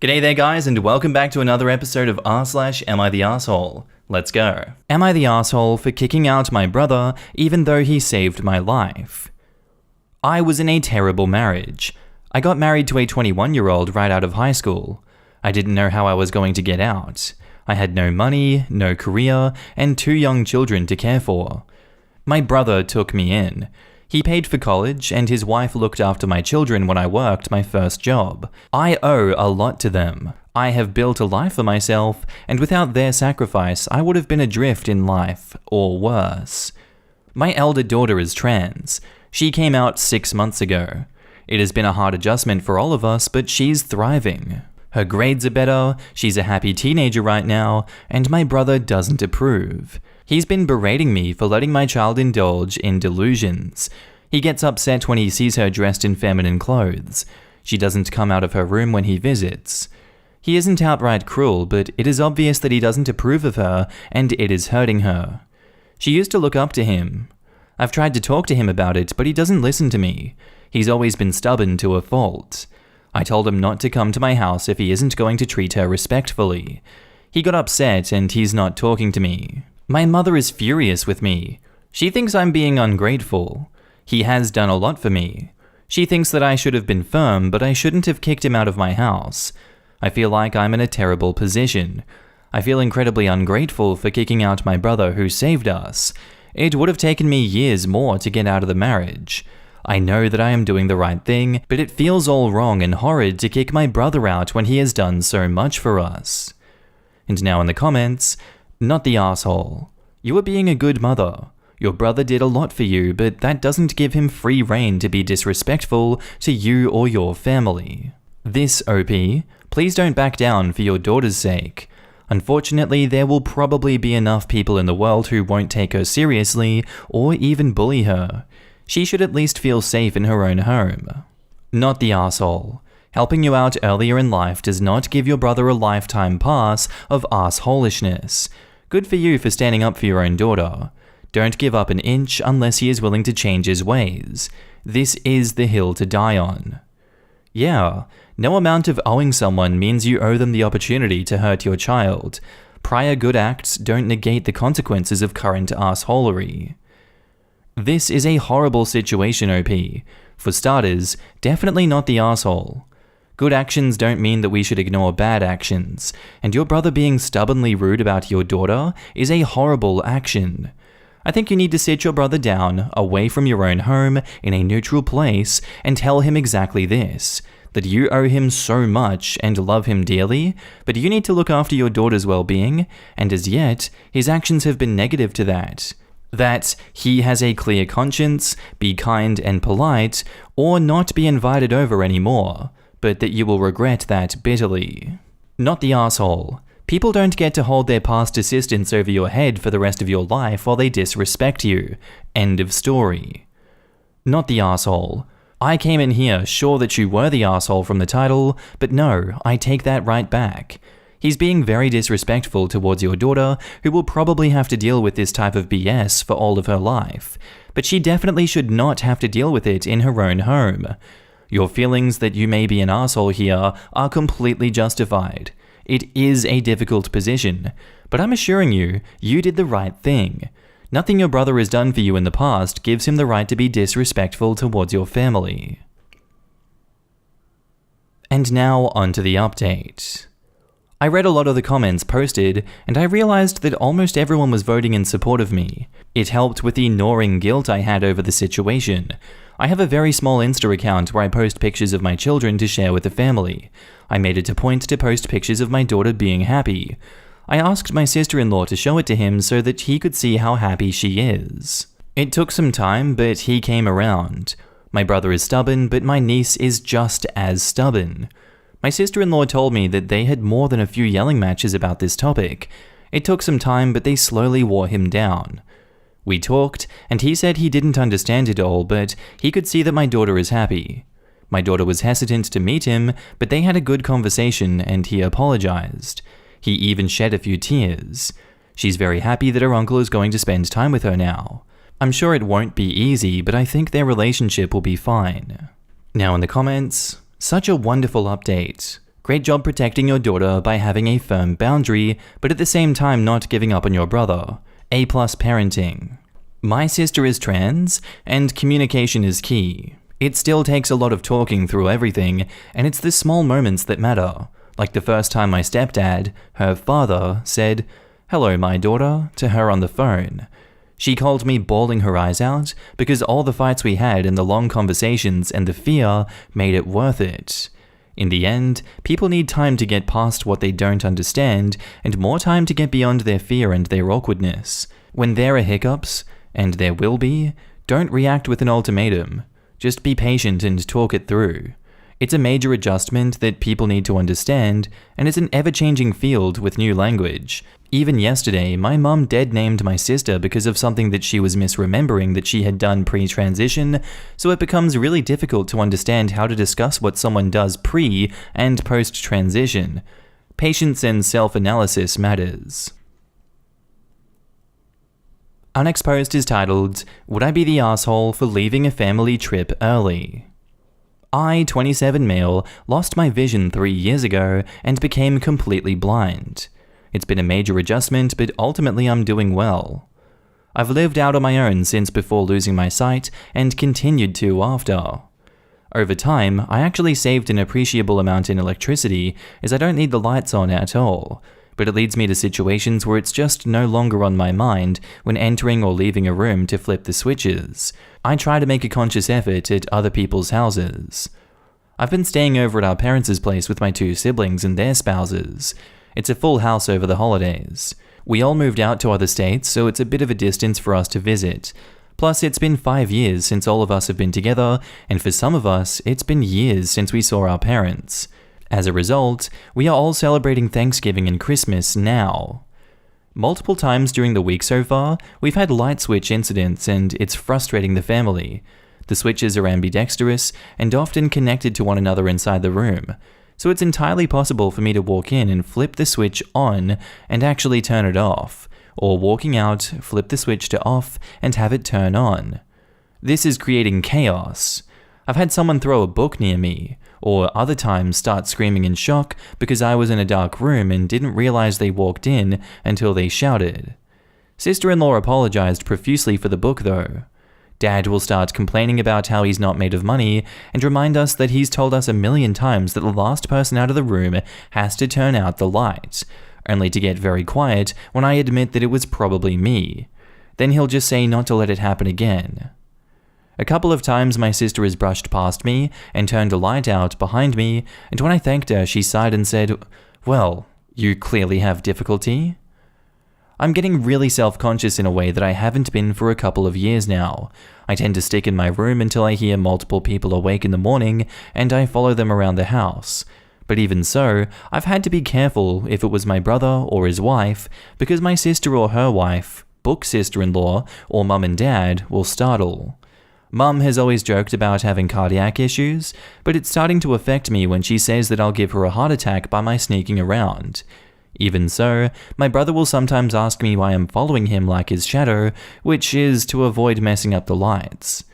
G'day there guys, and welcome back to another episode of r/Am I the Arsehole? Let's go. Am I the arsehole for kicking out my brother even though he saved my life? I was in a terrible marriage. I got married to a 21-year-old right out of high school. I didn't know how I was going to get out. I had no money, no career, and 2 young children to care for. My brother took me in. He paid for college, and his wife looked after my children when I worked my first job. I owe a lot to them. I have built a life for myself, and without their sacrifice, I would have been adrift in life, or worse. My elder daughter is trans. She came out 6 months ago. It has been a hard adjustment for all of us, but she's thriving. Her grades are better, she's a happy teenager right now, and my brother doesn't approve. He's been berating me for letting my child indulge in delusions. He gets upset when he sees her dressed in feminine clothes. She doesn't come out of her room when he visits. He isn't outright cruel, but it is obvious that he doesn't approve of her, and it is hurting her. She used to look up to him. I've tried to talk to him about it, but he doesn't listen to me. He's always been stubborn to a fault. I told him not to come to my house if he isn't going to treat her respectfully. He got upset, and he's not talking to me. My mother is furious with me. She thinks I'm being ungrateful. He has done a lot for me. She thinks that I should have been firm, but I shouldn't have kicked him out of my house. I feel like I'm in a terrible position. I feel incredibly ungrateful for kicking out my brother who saved us. It would have taken me years more to get out of the marriage. I know that I am doing the right thing, but it feels all wrong and horrid to kick my brother out when he has done so much for us. And now in the comments, not the arsehole. You are being a good mother. Your brother did a lot for you, but that doesn't give him free rein to be disrespectful to you or your family. This OP, please don't back down for your daughter's sake. Unfortunately, there will probably be enough people in the world who won't take her seriously or even bully her. She should at least feel safe in her own home. Not the arsehole. Helping you out earlier in life does not give your brother a lifetime pass of arseholishness. Good for you for standing up for your own daughter. Don't give up an inch unless he is willing to change his ways. This is the hill to die on. Yeah, no amount of owing someone means you owe them the opportunity to hurt your child. Prior good acts don't negate the consequences of current arseholery. This is a horrible situation, OP. For starters, definitely not the arsehole. Good actions don't mean that we should ignore bad actions, and your brother being stubbornly rude about your daughter is a horrible action. I think you need to sit your brother down, away from your own home, in a neutral place, and tell him exactly this, that you owe him so much and love him dearly, but you need to look after your daughter's well-being, and as yet, his actions have been negative to that. That he has a clear conscience, be kind and polite, or not be invited over anymore, but that you will regret that bitterly. Not the arsehole. People don't get to hold their past assistants over your head for the rest of your life while they disrespect you. End of story. Not the arsehole. I came in here sure that you were the arsehole from the title, but no, I take that right back. He's being very disrespectful towards your daughter, who will probably have to deal with this type of BS for all of her life, but she definitely should not have to deal with it in her own home. Your feelings that you may be an arsehole here are completely justified. It is a difficult position, but I'm assuring you, you did the right thing. Nothing your brother has done for you in the past gives him the right to be disrespectful towards your family. And now onto the update. I read a lot of the comments posted, and I realized that almost everyone was voting in support of me. It helped with the gnawing guilt I had over the situation. I have a very small Insta account where I post pictures of my children to share with the family. I made it a point to post pictures of my daughter being happy. I asked my sister-in-law to show it to him so that he could see how happy she is. It took some time, but he came around. My brother is stubborn, but my niece is just as stubborn. My sister-in-law told me that they had more than a few yelling matches about this topic. It took some time, but they slowly wore him down. We talked, and he said he didn't understand it all, but he could see that my daughter is happy. My daughter was hesitant to meet him, but they had a good conversation and he apologized. He even shed a few tears. She's very happy that her uncle is going to spend time with her now. I'm sure it won't be easy, but I think their relationship will be fine. Now in the comments, such a wonderful update. Great job protecting your daughter by having a firm boundary, but at the same time not giving up on your brother. A+ parenting. My sister is trans, and communication is key. It still takes a lot of talking through everything, and it's the small moments that matter. Like the first time my stepdad, her father, said, "Hello, my daughter," to her on the phone. She called me bawling her eyes out because all the fights we had and the long conversations and the fear made it worth it. In the end, people need time to get past what they don't understand and more time to get beyond their fear and their awkwardness. When there are hiccups, and there will be, don't react with an ultimatum. Just be patient and talk it through. It's a major adjustment that people need to understand, and it's an ever-changing field with new language. Even yesterday, my mum dead-named my sister because of something that she was misremembering that she had done pre-transition, so it becomes really difficult to understand how to discuss what someone does pre- and post-transition. Patience and self-analysis matters. Unexposed is titled, "Would I be the asshole for leaving a family trip early?" I, 27 male, lost my vision 3 years ago and became completely blind. It's been a major adjustment, but ultimately I'm doing well. I've lived out on my own since before losing my sight and continued to after. Over time, I actually saved an appreciable amount in electricity as I don't need the lights on at all, but it leads me to situations where it's just no longer on my mind when entering or leaving a room to flip the switches. I try to make a conscious effort at other people's houses. I've been staying over at our parents' place with my 2 siblings and their spouses. It's a full house over the holidays. We all moved out to other states, so it's a bit of a distance for us to visit. Plus, it's been 5 years since all of us have been together, and for some of us, it's been years since we saw our parents. As a result, we are all celebrating Thanksgiving and Christmas now. Multiple times during the week so far, we've had light switch incidents and it's frustrating the family. The switches are ambidextrous and often connected to one another inside the room, so it's entirely possible for me to walk in and flip the switch on and actually turn it off, or walking out, flip the switch to off and have it turn on. This is creating chaos. I've had someone throw a book near me, or other times start screaming in shock because I was in a dark room and didn't realize they walked in until they shouted. Sister-in-law apologized profusely for the book though. Dad will start complaining about how he's not made of money and remind us that he's told us 1,000,000 times that the last person out of the room has to turn out the light, only to get very quiet when I admit that it was probably me. Then he'll just say not to let it happen again. A couple of times my sister has brushed past me and turned a light out behind me, and when I thanked her, she sighed and said, "Well, you clearly have difficulty." I'm getting really self-conscious in a way that I haven't been for a couple of years now. I tend to stick in my room until I hear multiple people awake in the morning, and I follow them around the house. But even so, I've had to be careful if it was my brother or his wife, because my sister or her wife, book sister-in-law, or mum and dad will startle. Mum has always joked about having cardiac issues, but it's starting to affect me when she says that I'll give her a heart attack by my sneaking around. Even so, my brother will sometimes ask me why I'm following him like his shadow, which is to avoid messing up the lights.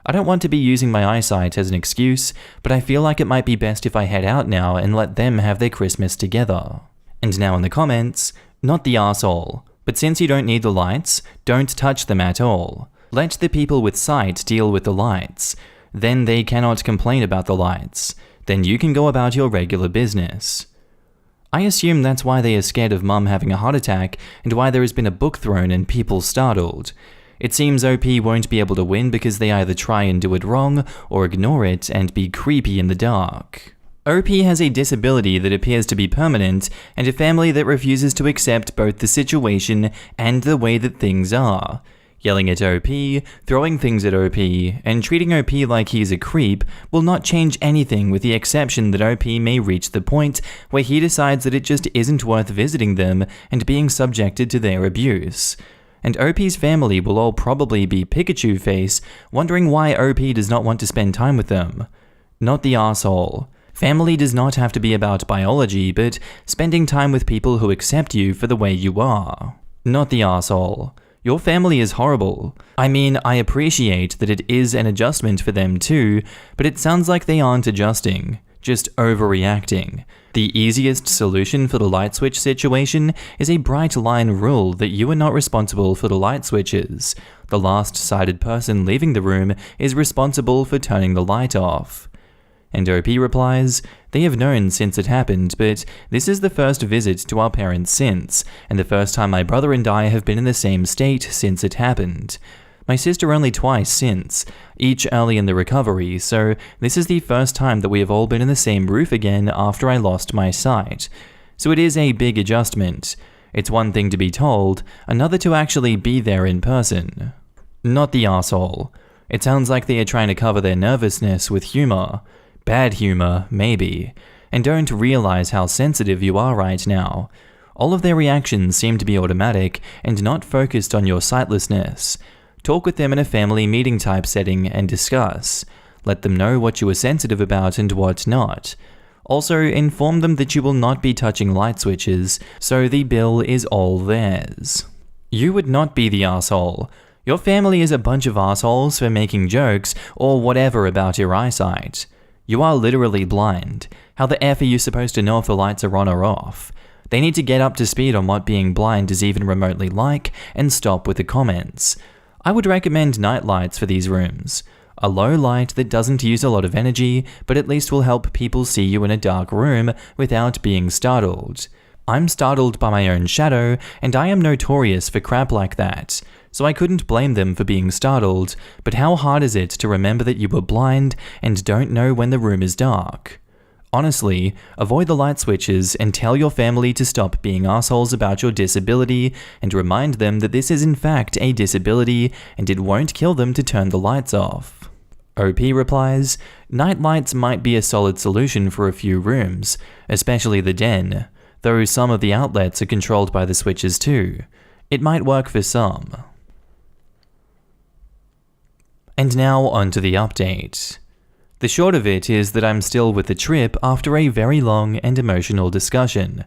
I don't want to be using my eyesight as an excuse, but I feel like it might be best if I head out now and let them have their Christmas together. And now in the comments, not the arsehole, but since you don't need the lights, don't touch them at all. Let the people with sight deal with the lights. Then they cannot complain about the lights. Then you can go about your regular business. I assume that's why they are scared of Mum having a heart attack and why there has been a book thrown and people startled. It seems OP won't be able to win because they either try and do it wrong or ignore it and be creepy in the dark. OP has a disability that appears to be permanent and a family that refuses to accept both the situation and the way that things are. Yelling at OP, throwing things at OP, and treating OP like he's a creep will not change anything with the exception that OP may reach the point where he decides that it just isn't worth visiting them and being subjected to their abuse. And OP's family will all probably be Pikachu face, wondering why OP does not want to spend time with them. Not the arsehole. Family does not have to be about biology, but spending time with people who accept you for the way you are. Not the arsehole. Your family is horrible. I mean, I appreciate that it is an adjustment for them too, but it sounds like they aren't adjusting. just overreacting. The easiest solution for the light switch situation is a bright line rule that you are not responsible for the light switches. The last sighted person leaving the room is responsible for turning the light off. And OP replies, they have known since it happened, but this is the first visit to our parents since, and the first time my brother and I have been in the same state since it happened. My sister only twice since, each early in the recovery, so this is the first time that we have all been in the same roof again after I lost my sight. So it is a big adjustment. It's one thing to be told, another to actually be there in person. Not the asshole. It sounds like they are trying to cover their nervousness with humor. Bad humor, maybe, and don't realize how sensitive you are right now. All of their reactions seem to be automatic and not focused on your sightlessness. Talk with them in a family meeting type setting and discuss. Let them know what you are sensitive about and what not. Also, inform them that you will not be touching light switches, so the bill is all theirs. You would not be the asshole. Your family is a bunch of assholes for making jokes or whatever about your eyesight. You are literally blind. How the F are you supposed to know if the lights are on or off? They need to get up to speed on what being blind is even remotely like and stop with the comments. I would recommend night lights for these rooms. A low light that doesn't use a lot of energy, but at least will help people see you in a dark room without being startled. I'm startled by my own shadow, and I am notorious for crap like that. So I couldn't blame them for being startled, but how hard is it to remember that you were blind and don't know when the room is dark? Honestly, avoid the light switches and tell your family to stop being assholes about your disability and remind them that this is in fact a disability and it won't kill them to turn the lights off. OP replies, night lights might be a solid solution for a few rooms, especially the den, though some of the outlets are controlled by the switches too. It might work for some. And now onto the update. The short of it is that I'm still with the trip after a very long and emotional discussion.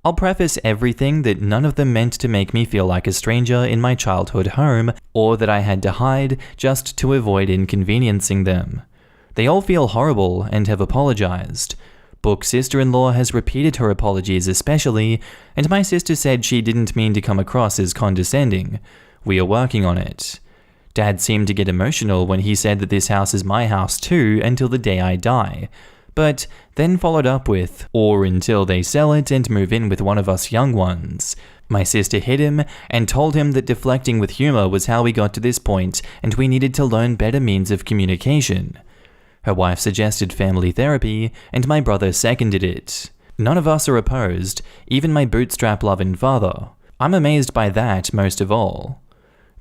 I'll preface everything that none of them meant to make me feel like a stranger in my childhood home, or that I had to hide just to avoid inconveniencing them. They all feel horrible and have apologized. Book's sister-in-law has repeated her apologies especially, and my sister said she didn't mean to come across as condescending. We are working on it. Dad seemed to get emotional when he said that this house is my house too until the day I die, but then followed up with, or until they sell it and move in with one of us young ones. My sister hit him and told him that deflecting with humor was how we got to this point and we needed to learn better means of communication. Her wife suggested family therapy and my brother seconded it. None of us are opposed, even my bootstrap-loving father. I'm amazed by that most of all.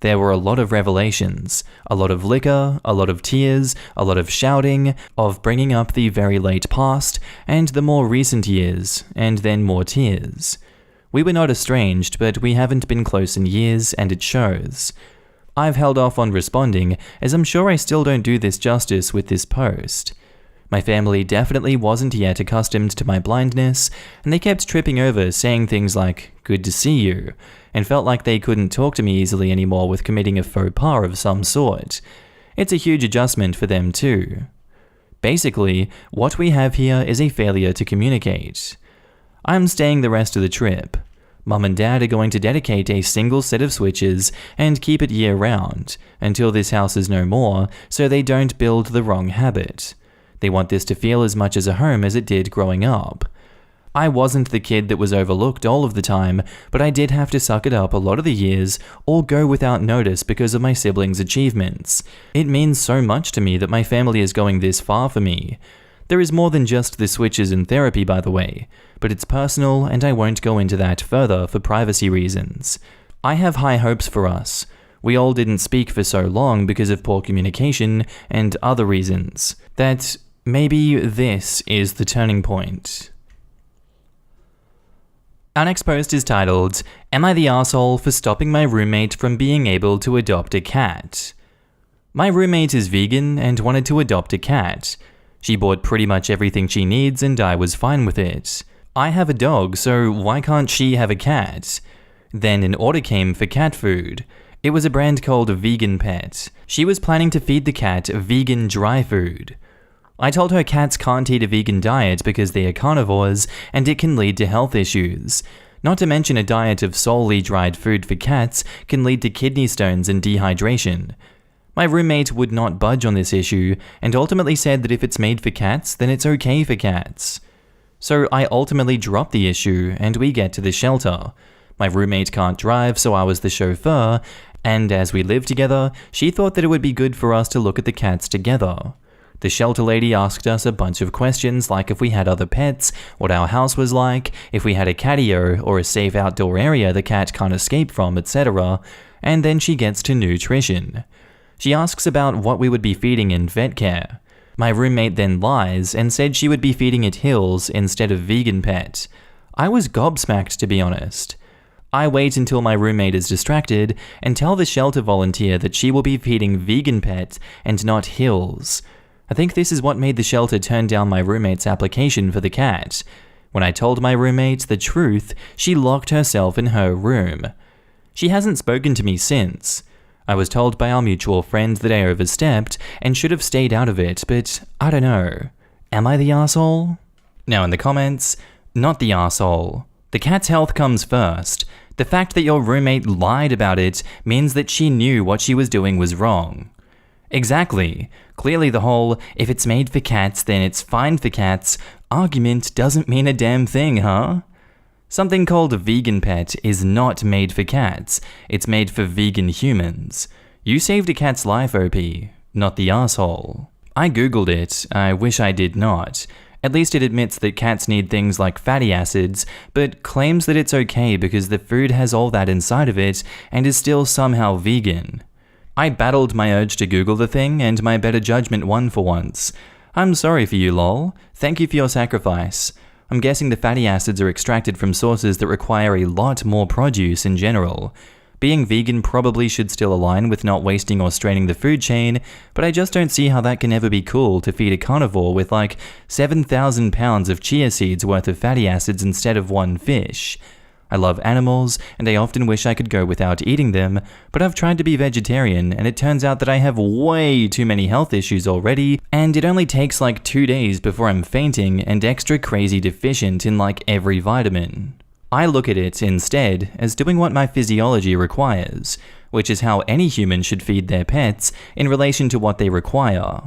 There were a lot of revelations, a lot of liquor, a lot of tears, a lot of shouting, of bringing up the very late past, and the more recent years, and then more tears. We were not estranged, but we haven't been close in years, and it shows. I've held off on responding, as I'm sure I still don't do this justice with this post. My family definitely wasn't yet accustomed to my blindness, and they kept tripping over saying things like, "Good to see you," and felt like they couldn't talk to me easily anymore with committing a faux pas of some sort. It's a huge adjustment for them too. Basically, what we have here is a failure to communicate. I'm staying the rest of the trip. Mum and Dad are going to dedicate a single set of switches and keep it year-round, until this house is no more, so they don't build the wrong habit. They want this to feel as much as a home as it did growing up. I wasn't the kid that was overlooked all of the time, but I did have to suck it up a lot of the years or go without notice because of my siblings' achievements. It means so much to me that my family is going this far for me. There is more than just the switches and therapy, by the way, but it's personal and I won't go into that further for privacy reasons. I have high hopes for us. We all didn't speak for so long because of poor communication and other reasons. That maybe this is the turning point. Our next post is titled, "Am I the asshole for stopping my roommate from being able to adopt a cat?" My roommate is vegan and wanted to adopt a cat. She bought pretty much everything she needs and I was fine with it. I have a dog, so why can't she have a cat? Then an order came for cat food. It was a brand called Vegan Pet. She was planning to feed the cat vegan dry food. I told her cats can't eat a vegan diet because they are carnivores and it can lead to health issues. Not to mention a diet of solely dried food for cats can lead to kidney stones and dehydration. My roommate would not budge on this issue and ultimately said that if it's made for cats, then it's okay for cats. So I ultimately dropped the issue and we get to the shelter. My roommate can't drive, so I was the chauffeur, and as we lived together, she thought that it would be good for us to look at the cats together. The shelter lady asked us a bunch of questions like if we had other pets, what our house was like, if we had a catio or a safe outdoor area the cat can't escape from, etc. And then she gets to nutrition. She asks about what we would be feeding in vet care. My roommate then lies and said she would be feeding it Hills instead of vegan pet. I was gobsmacked, to be honest. I wait until my roommate is distracted and tell the shelter volunteer that she will be feeding vegan pet and not Hills. I think this is what made the shelter turn down my roommate's application for the cat. When I told my roommate the truth, she locked herself in her room. She hasn't spoken to me since. I was told by our mutual friend that I overstepped and should have stayed out of it, but I don't know. Am I the arsehole? Now in the comments, not the arsehole. The cat's health comes first. The fact that your roommate lied about it means that she knew what she was doing was wrong. Exactly. Clearly the whole, if it's made for cats, then it's fine for cats, argument doesn't mean a damn thing, huh? Something called a vegan pet is not made for cats, it's made for vegan humans. You saved a cat's life, OP, not the arsehole. I googled it, I wish I did not. At least it admits that cats need things like fatty acids, but claims that it's okay because the food has all that inside of it and is still somehow vegan. I battled my urge to Google the thing, and my better judgment won for once. I'm sorry for you, lol. Thank you for your sacrifice. I'm guessing the fatty acids are extracted from sources that require a lot more produce in general. Being vegan probably should still align with not wasting or straining the food chain, but I just don't see how that can ever be cool to feed a carnivore with like 7,000 pounds of chia seeds worth of fatty acids instead of one fish. I love animals, and I often wish I could go without eating them, but I've tried to be vegetarian, and it turns out that I have way too many health issues already, and it only takes like 2 days before I'm fainting and extra crazy deficient in like every vitamin. I look at it, instead, as doing what my physiology requires, which is how any human should feed their pets in relation to what they require.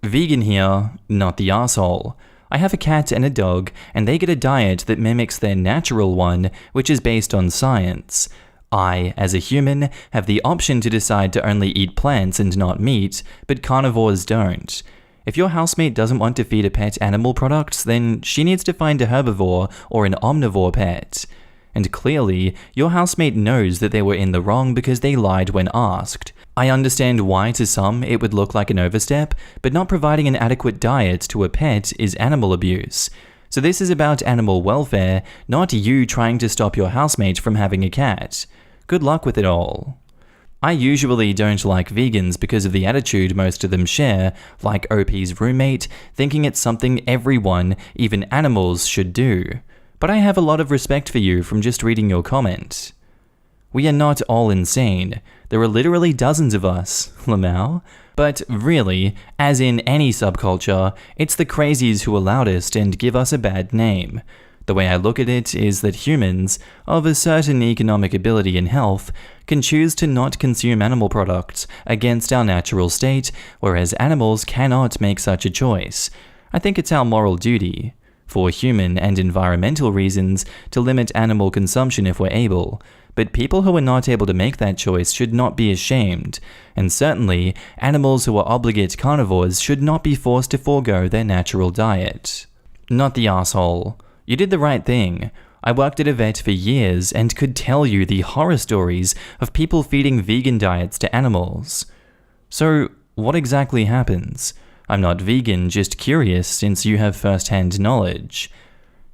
Vegan here, not the arsehole. I have a cat and a dog, and they get a diet that mimics their natural one, which is based on science. I, as a human, have the option to decide to only eat plants and not meat, but carnivores don't. If your housemate doesn't want to feed a pet animal products, then she needs to find a herbivore or an omnivore pet. And clearly, your housemate knows that they were in the wrong because they lied when asked. I understand why to some it would look like an overstep, but not providing an adequate diet to a pet is animal abuse. So this is about animal welfare, not you trying to stop your housemate from having a cat. Good luck with it all. I usually don't like vegans because of the attitude most of them share, like OP's roommate, thinking it's something everyone, even animals, should do. But I have a lot of respect for you from just reading your comment. We are not all insane. There are literally dozens of us, Lamau. But really, as in any subculture, it's the crazies who are loudest and give us a bad name. The way I look at it is that humans, of a certain economic ability and health, can choose to not consume animal products against our natural state, whereas animals cannot make such a choice. I think it's our moral duty, for human and environmental reasons, to limit animal consumption if we're able. But people who are not able to make that choice should not be ashamed, and certainly, animals who are obligate carnivores should not be forced to forego their natural diet. Not the arsehole. You did the right thing. I worked at a vet for years and could tell you the horror stories of people feeding vegan diets to animals. So, what exactly happens? I'm not vegan, just curious since you have first-hand knowledge.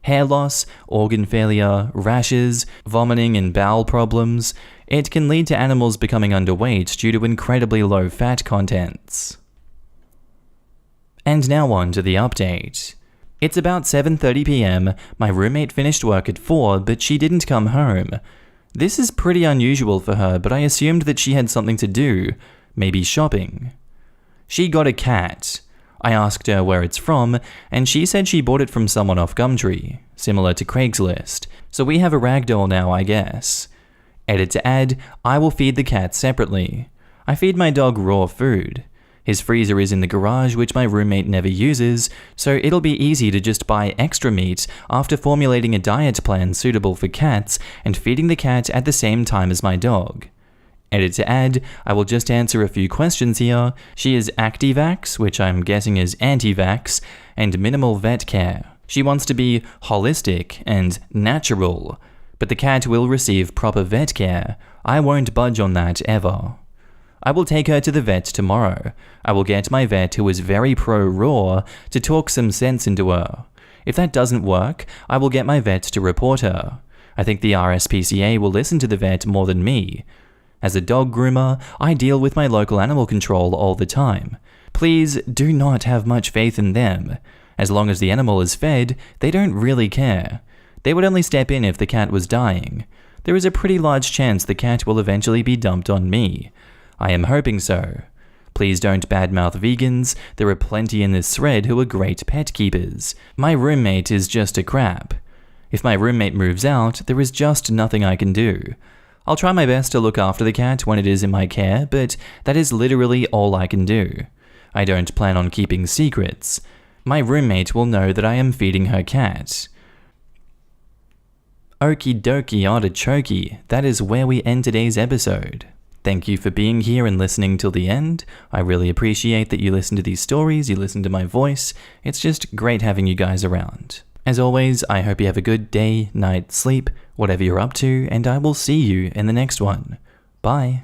Hair loss, organ failure, rashes, vomiting and bowel problems. It can lead to animals becoming underweight due to incredibly low fat contents. And now on to the update. It's about 7:30 PM, my roommate finished work at 4, but she didn't come home. This is pretty unusual for her, but I assumed that she had something to do, maybe shopping. She got a cat. I asked her where it's from, and she said she bought it from someone off Gumtree, similar to Craigslist. So we have a ragdoll now, I guess. Edit to add, I will feed the cat separately. I feed my dog raw food. His freezer is in the garage, which my roommate never uses, so it'll be easy to just buy extra meat after formulating a diet plan suitable for cats and feeding the cat at the same time as my dog. Edit to add, I will just answer a few questions here. She is anti-vax, which I'm guessing is anti-vax, and minimal vet care. She wants to be holistic and natural, but the cat will receive proper vet care. I won't budge on that ever. I will take her to the vet tomorrow. I will get my vet, who is very pro-raw, to talk some sense into her. If that doesn't work, I will get my vet to report her. I think the RSPCA will listen to the vet more than me. As a dog groomer, I deal with my local animal control all the time. Please do not have much faith in them. As long as the animal is fed, they don't really care. They would only step in if the cat was dying. There is a pretty large chance the cat will eventually be dumped on me. I am hoping so. Please don't badmouth vegans. There are plenty in this thread who are great pet keepers. My roommate is just a crap. If my roommate moves out, there is just nothing I can do. I'll try my best to look after the cat when it is in my care, but that is literally all I can do. I don't plan on keeping secrets. My roommate will know that I am feeding her cat. Okie dokie artichokey, that is where we end today's episode. Thank you for being here and listening till the end. I really appreciate that you listen to these stories, you listen to my voice. It's just great having you guys around. As always, I hope you have a good day, night, sleep, whatever you're up to, and I will see you in the next one. Bye.